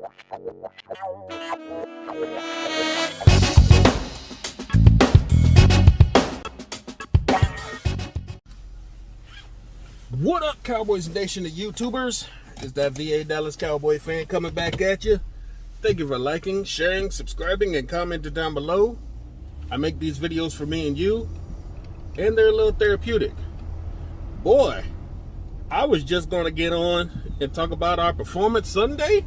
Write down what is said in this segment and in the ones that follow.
What up, Cowboys Nation of YouTubers? It's that VA Dallas Cowboy fan coming back at you. Thank you for liking, sharing, subscribing, and commenting down below. I make these videos for me and you, and they're a little therapeutic. Boy, I was just going to get on and talk about our performance Sunday,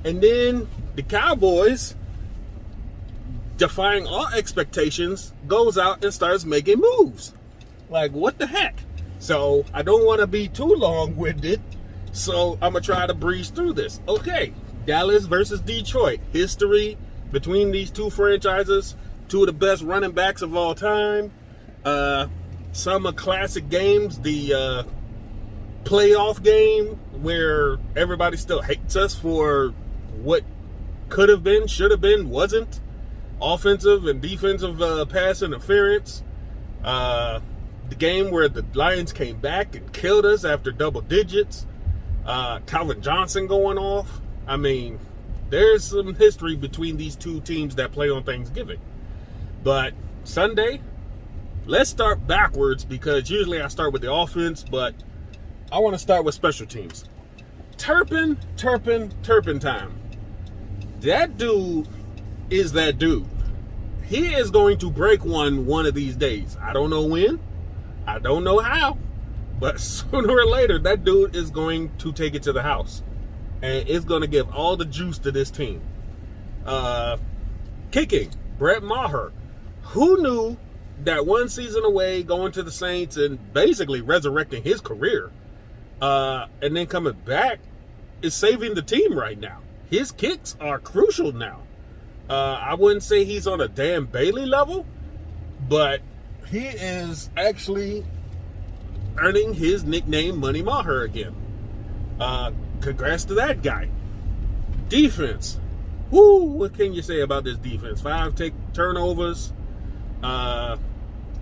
and then the Cowboys, defying all expectations, goes out and starts making moves. Like, what the heck? So, I don't want to be too long-winded, so I'm going to try to breeze through this. Okay, Dallas versus Detroit. History between these two franchises. Two of the best running backs of all time. Some of classic games. The playoff game where everybody still hates us for what could have been, should have been, wasn't. Offensive and defensive pass interference. The game where the Lions came back and killed us after double digits. Calvin Johnson going off. I mean, there's some history between these two teams that play on Thanksgiving. But Sunday, let's start backwards because usually I start with the offense, but I want to start with special teams. Turpin time. That dude is that dude. He is going to break one of these days. I don't know when. I don't know how, but sooner or later, that dude is going to take it to the house. And it's going to give all the juice to this team. Kicking, Brett Maher. Who knew that one season away, going to the Saints and basically resurrecting his career, and then coming back, is saving the team right now. His kicks are crucial now. I wouldn't say he's on a Dan Bailey level, but he is actually earning his nickname Money Maher again. Congrats to that guy. Defense. Woo, what can you say about this defense? 5 turnovers.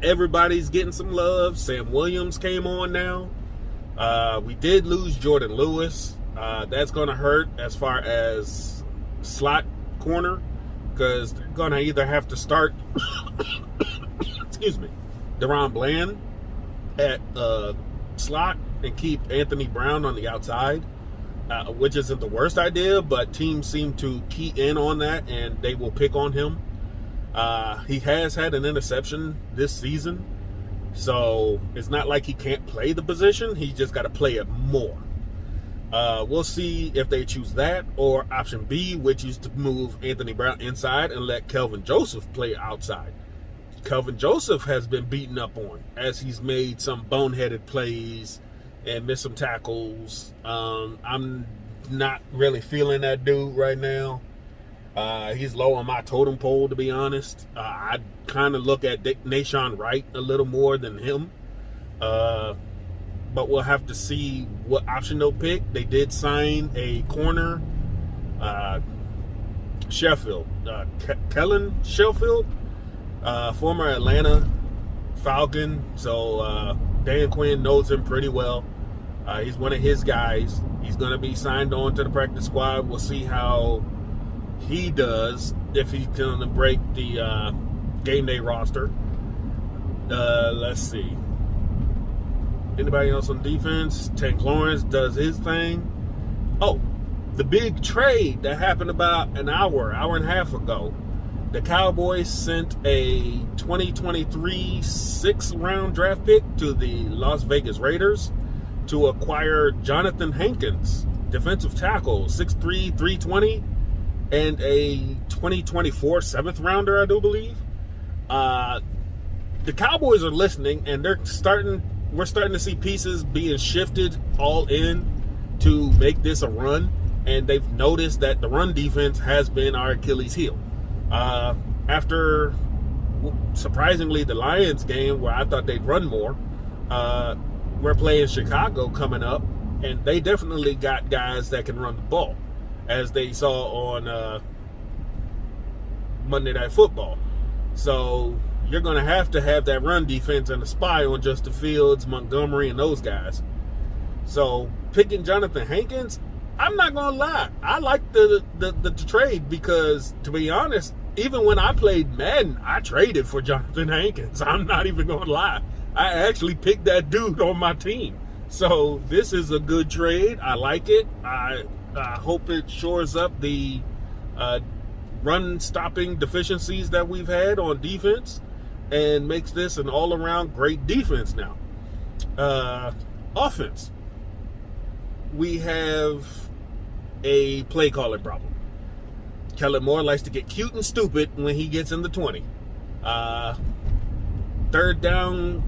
Everybody's getting some love. Sam Williams came on now. We did lose Jordan Lewis. That's going to hurt as far as slot corner because they're going to either have to start excuse me, Deron Bland at slot and keep Anthony Brown on the outside, which isn't the worst idea, but teams seem to key in on that and they will pick on him. He has had an interception this season, so it's not like he can't play the position. He's just got to play it more. We'll see if they choose that or option B, which is to move Anthony Brown inside and let Kelvin Joseph play outside. Kelvin Joseph has been beaten up on as he's made some boneheaded plays and missed some tackles. I'm not really feeling that dude right now. He's low on my totem pole, to be honest. I kind of look at Nahshon Wright a little more than him. But we'll have to see what option they'll pick. They did sign a corner, Sheffield, Kellen Sheffield. Former Atlanta Falcon, so Dan Quinn knows him pretty well. He's one of his guys. He's going to be signed on to the practice squad. We'll see how he does, if he's going to break the game day roster. Let's see. Anybody else on defense? Tank Lawrence does his thing. Oh, the big trade that happened about an hour and a half ago. The Cowboys sent a 2023 6th-round draft pick to the Las Vegas Raiders to acquire Jonathan Hankins, defensive tackle, 6'3", 320, and a 2024 7th-rounder, I do believe. The Cowboys are listening, and we're starting to see pieces being shifted all in to make this a run, and they've noticed that the run defense has been our Achilles heel. After, surprisingly, the Lions game where I thought they'd run more, we're playing Chicago coming up, and they definitely got guys that can run the ball, as they saw on Monday Night Football. So you're going to have that run defense and a spy on Justin Fields, Montgomery, and those guys. So picking Jonathan Hankins, I'm not gonna lie. I like the trade because, to be honest, even when I played Madden, I traded for Jonathan Hankins. I'm not even gonna lie. I actually picked that dude on my team. So this is a good trade. I like it. I hope it shores up the run-stopping deficiencies that we've had on defense and makes this an all-around great defense now. Offense. We have a play calling problem. Kellen Moore likes to get cute and stupid when he gets in the 20. Third down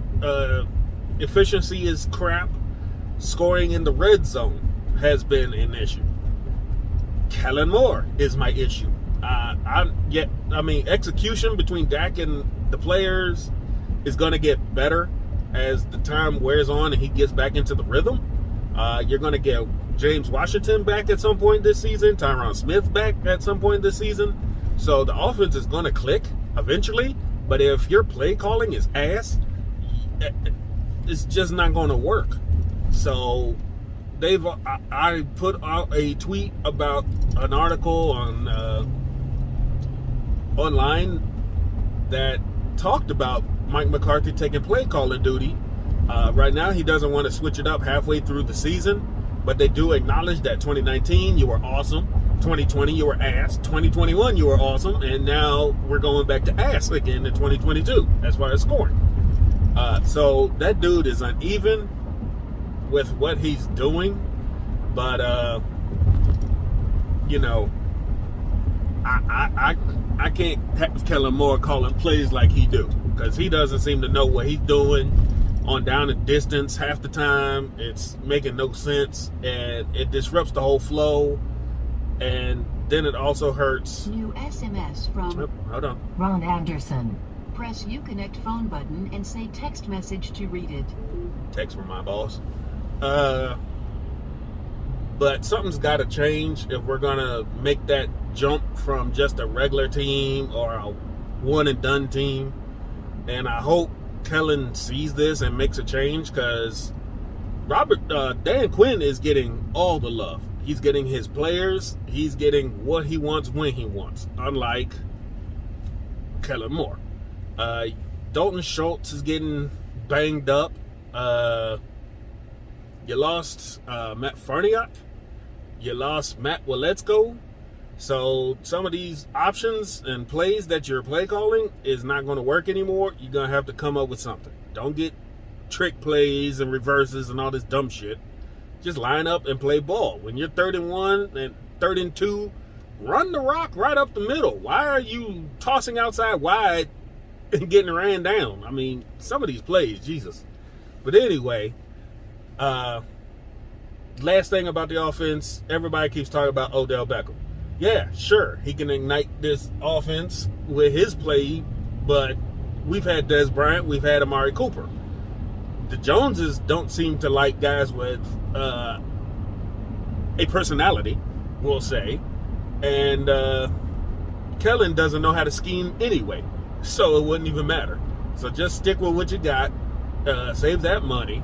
efficiency is crap. Scoring in the red zone has been an issue. Kellen Moore is my issue. Execution between Dak and the players is going to get better as the time wears on and he gets back into the rhythm. You're going to get James Washington back at some point this season, Tyron Smith back at some point this season. So the offense is going to click eventually. But if your play calling is ass, it's just not going to work. So I put out a tweet about an article on online that talked about Mike McCarthy taking play calling duty. Right now, he doesn't want to switch it up halfway through the season, but they do acknowledge that 2019, you were awesome. 2020, you were ass. 2021, you were awesome. And now we're going back to ass again in 2022 as far as scoring. So that dude is uneven with what he's doing. But, I can't have Kellen Moore calling plays like he do, because he doesn't seem to know what he's doing on down and distance half the time. It's making no sense, and it disrupts the whole flow, and then it also hurts. New SMS from hold on. Ron Anderson. Press Uconnect phone button and say text message to read it. Text from my boss. But something's got to change if we're going to make that jump from just a regular team or a one-and-done team. And I hope Kellen sees this and makes a change, because Dan Quinn is getting all the love. He's getting his players. He's getting what he wants when he wants, unlike Kellen Moore. Dalton Schultz is getting banged up. You lost Matt Farniok. You lost Matt Waletzko. So some of these options and plays that you're play calling is not going to work anymore. You're going to have to come up with something. Don't get trick plays and reverses and all this dumb shit. Just line up and play ball. When you're 3rd-and-1 and 3rd-and-2, run the rock right up the middle. Why are you tossing outside wide and getting ran down? I mean, some of these plays, Jesus. But anyway, last thing about the offense, everybody keeps talking about Odell Beckham. Yeah, sure, he can ignite this offense with his play, but we've had Des Bryant, we've had Amari Cooper. The Joneses don't seem to like guys with a personality, we'll say, and Kellen doesn't know how to scheme anyway, so it wouldn't even matter. So just stick with what you got, save that money,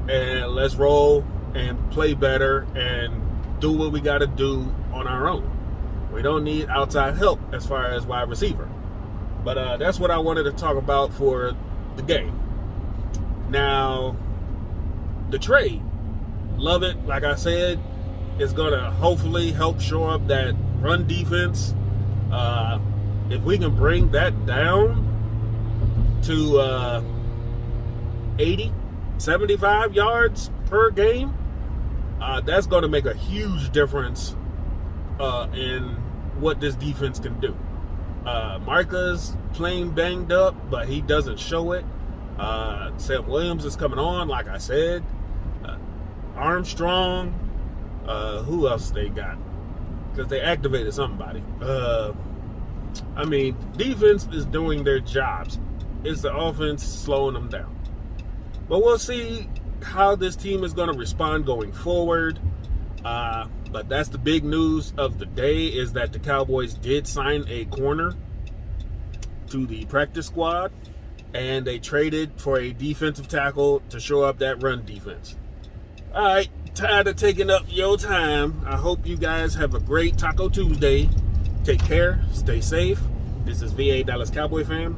and let's roll and play better and do what we got to do on our own. We don't need outside help as far as wide receiver. But that's what I wanted to talk about for the game. Now, the trade. Love it. Like I said, it's going to hopefully help shore up that run defense. If we can bring that down to 80, 75 yards per game, that's going to make a huge difference in what this defense can do. Micah's playing banged up, but he doesn't show it. Sam Williams is coming on, like I said. Armstrong. Who else they got? Because they activated somebody. Defense is doing their jobs. It's the offense slowing them down. But we'll see how this team is going to respond going forward. But that's the big news of the day, is that the Cowboys did sign a corner to the practice squad, and they traded for a defensive tackle to shore up that run defense. All right. tired of taking up your time. I hope you guys have a great Taco Tuesday. Take care. Stay safe. This is VA Dallas Cowboy Fan.